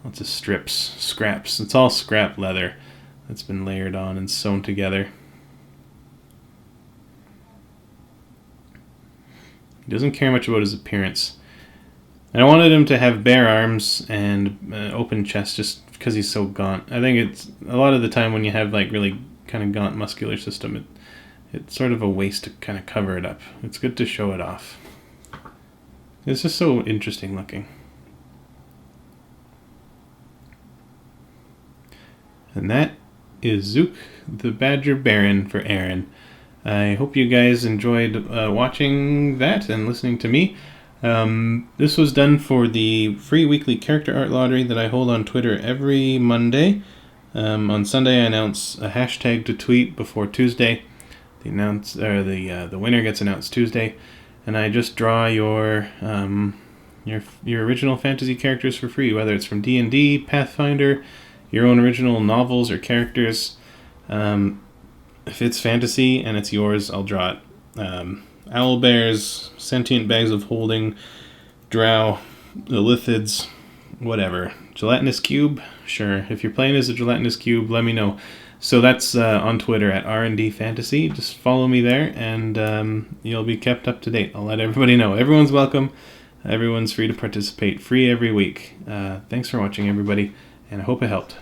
Lots of strips, scraps. It's all scrap leather that's been layered on and sewn together. He doesn't care much about his appearance. And I wanted him to have bare arms and open chest just because he's so gaunt. I think it's a lot of the time when you have like really kind of gaunt muscular system, it's sort of a waste to kind of cover it up. It's good to show it off. It's just so interesting looking. And that is Zook, the Badger Baron for Aaron. I hope you guys enjoyed watching that and listening to me. This was done for the free weekly character art lottery that I hold on Twitter every Monday. On Sunday I announce a hashtag to tweet before Tuesday. The winner gets announced Tuesday, and I just draw your original fantasy characters for free, whether it's from D&D, Pathfinder, your own original novels or characters. If it's fantasy and it's yours, I'll draw it. Owl bears, sentient bags of holding, drow, illithids, whatever. Gelatinous cube, sure. If you're playing as a gelatinous cube, let me know. So that's on Twitter at R&D Fantasy. Just follow me there, and you'll be kept up to date. I'll let everybody know. Everyone's welcome. Everyone's free to participate. Free every week. Thanks for watching, everybody, and I hope it helped.